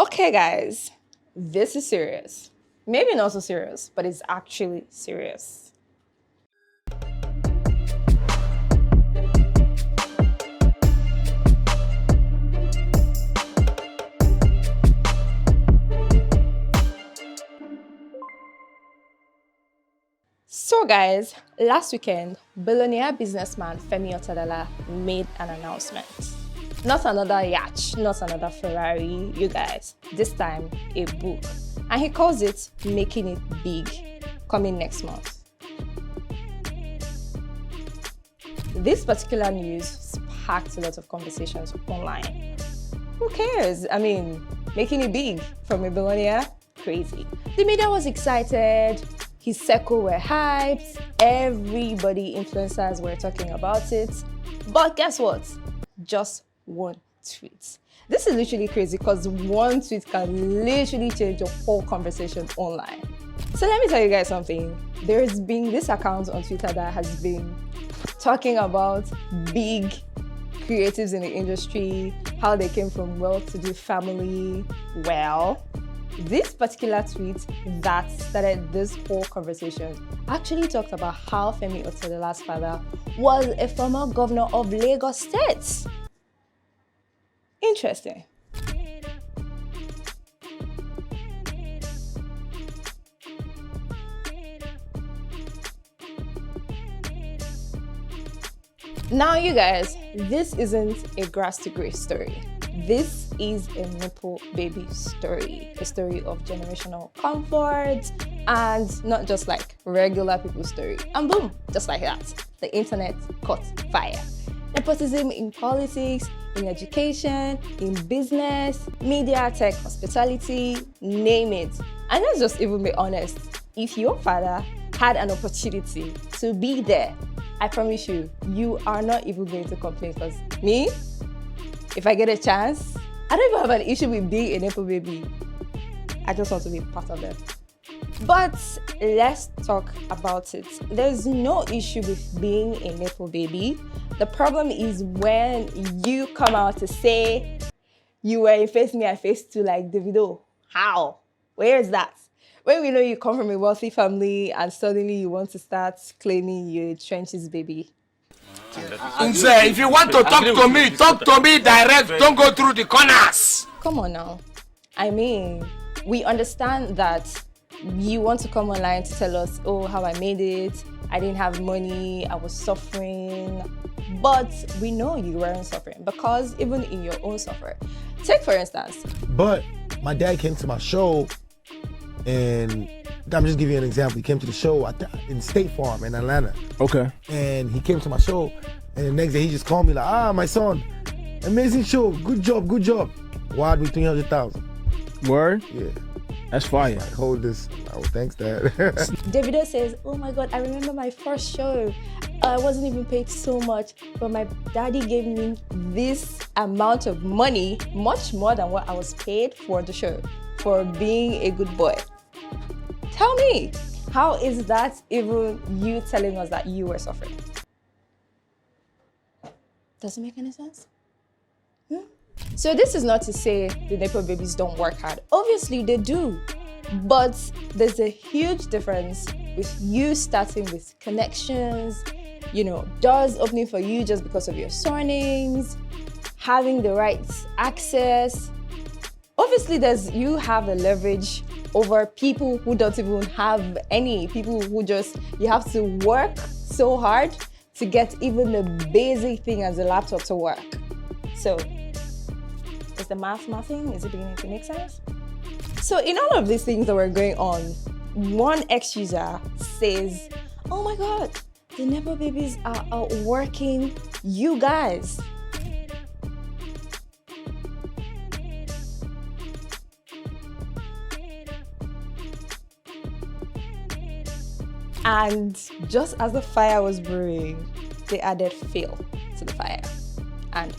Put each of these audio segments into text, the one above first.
Okay, guys, this is serious. Maybe not so serious, but it's actually serious. So guys, last weekend, billionaire businessman Femi Otedola made an announcement. Not another yacht, not another Ferrari, you guys. This time, a book. And he calls it Making It Big, coming next month. This particular news sparked a lot of conversations online. Who cares? I mean, making it big from a billionaire? Crazy. The media was excited. His circle were hyped, everybody, influencers were talking about it. But guess what? Just one tweet. This is literally crazy because one tweet can literally change the whole conversation online. So let me tell you guys something. There's been this account on Twitter that has been talking about big creatives in the industry, how they came from well-to-do family. Well, this particular tweet that started this whole conversation actually talked about how Femi Otedola's father was a former governor of Lagos State. Interesting. Now, you guys, this isn't a grass to grace story. This is a Nepo baby story, a story of generational comfort and not just like regular people's story. And boom, just like that, the internet caught fire. Nepotism in politics, in education, in business, media, tech, hospitality, name it. And let's just even be honest, if your father had an opportunity to be there, I promise you, you are not even going to complain because me, if I get a chance, I don't even have an issue with being a Nepo baby. I just want to be part of them. But let's talk about it. There's no issue with being a Nepo baby. The problem is when you come out to say you were in Face Me, I Face Too like Davido. How? Where is that? When we know you come from a wealthy family and suddenly you want to start claiming you're a trenches baby. If you want to talk to me direct. Don't go through the corners. Come on now. I mean, we understand that you want to come online to tell us, oh, how I made it. I didn't have money. I was suffering. But we know you weren't suffering because even in your own suffering. Take for instance. But my dad came to my show and I'm just giving you an example. He came to the show in State Farm in Atlanta. Okay. And he came to my show, and the next day he just called me like, my son, amazing show, good job. Wired me 300,000. Word? Yeah. That's fire. Like, hold this. Oh, thanks, Dad. Davido says, oh my God, I remember my first show. I wasn't even paid so much, but my daddy gave me this amount of money, much more than what I was paid for the show, for being a good boy. Tell me, how is that even you telling us that you were suffering? Does it make any sense? So this is not to say the Nepo babies don't work hard. Obviously they do. But there's a huge difference with you starting with connections, doors opening for you just because of your surnames, having the right access. Obviously, you have the leverage over people who don't even have any, people who you have to work so hard to get even the basic thing as a laptop to work. So, is the mathing? Is it beginning to make sense? So in all of these things that were going on, one ex-user says, oh my God, the Nepo babies are outworking you guys. And just as the fire was brewing, they added fuel to the fire. And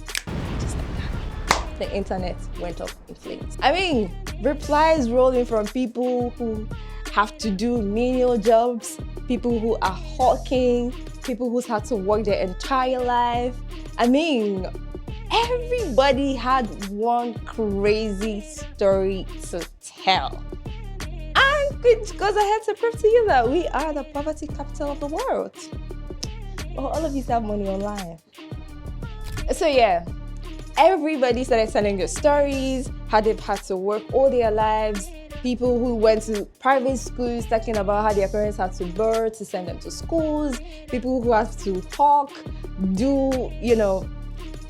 just like that, the internet went up in flames. I mean, replies rolling from people who have to do menial jobs, people who are hawking, people who's had to work their entire life. I mean, everybody had one crazy story to tell. And it goes ahead to prove to you that we are the poverty capital of the world. Well, all of you have money online. So yeah, everybody started telling their stories, how they've had to work all their lives. People who went to private schools talking about how their parents had to birth to send them to schools. People who have to hawk, do,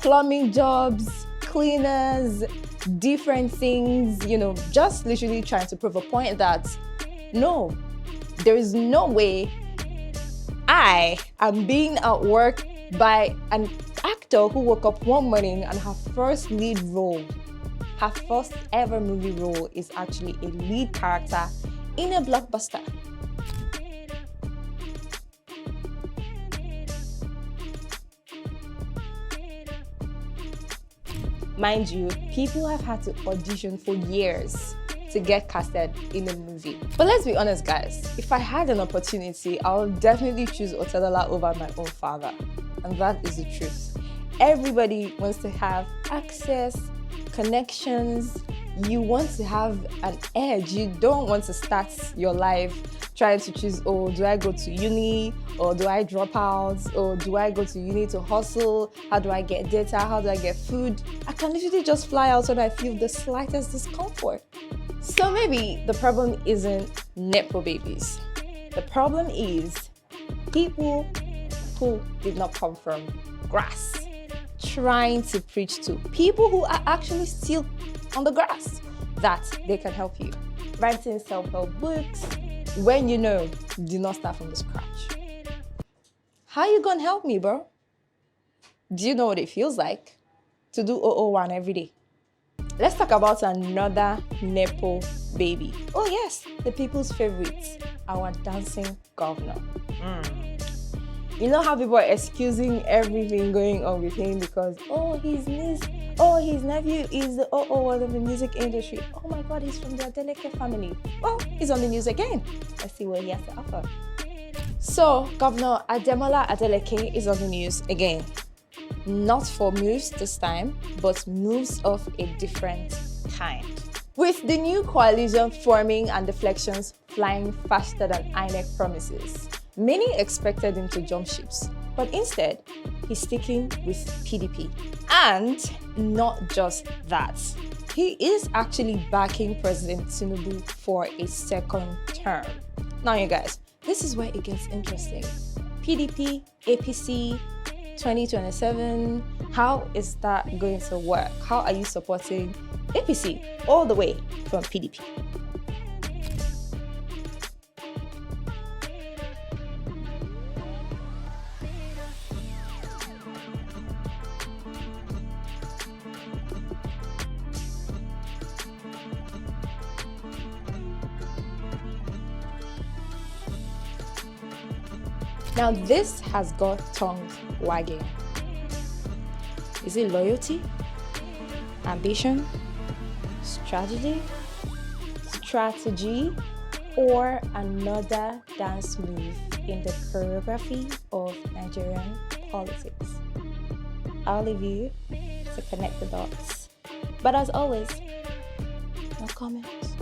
plumbing jobs, cleaners, different things, just literally trying to prove a point that no, there is no way I am being outworked by an actor who woke up one morning and her first lead role, her first ever movie role is actually a lead character in a blockbuster. Mind you, people have had to audition for years to get casted in a movie. But let's be honest, guys, if I had an opportunity, I would definitely choose otedola over my own father. And that is the truth. Everybody wants to have access, connections. You want to have an edge. You don't want to start your life trying to choose, oh, do I go to uni or do I drop out or do I go to uni to hustle? How do I get data? How do I get food? I can literally just fly out when I feel the slightest discomfort. So maybe the problem isn't Nepo babies. The problem is people who did not come from grass trying to preach to people who are actually still on the grass that they can help you. Writing self-help books when you do not start from the scratch. How you gonna help me, bro? Do you know what it feels like to do 001 every day? Let's talk about another Nepo baby. Oh yes, the people's favorite, our dancing governor. You know how people are excusing everything going on with him because, his niece, his nephew is the one of the music industry. Oh my God, he's from the N.A.T family. Well, he's on the news again. Let's see what he has to offer. So, Governor Ademola Adeleke is on the news again. Not for moves this time, but moves of a different kind. With the new coalition forming and deflections flying faster than INEC promises, many expected him to jump ships, but instead, he's sticking with PDP. And not just that, he is actually backing President Tinubu for a second term. Now, you guys, this is where it gets interesting. PDP, APC, 2027, how is that going to work? How are you supporting APC all the way from PDP? Now this has got tongues wagging. Is it loyalty, ambition, strategy, or another dance move in the choreography of Nigerian politics? I'll leave you to connect the dots. But as always, no comments.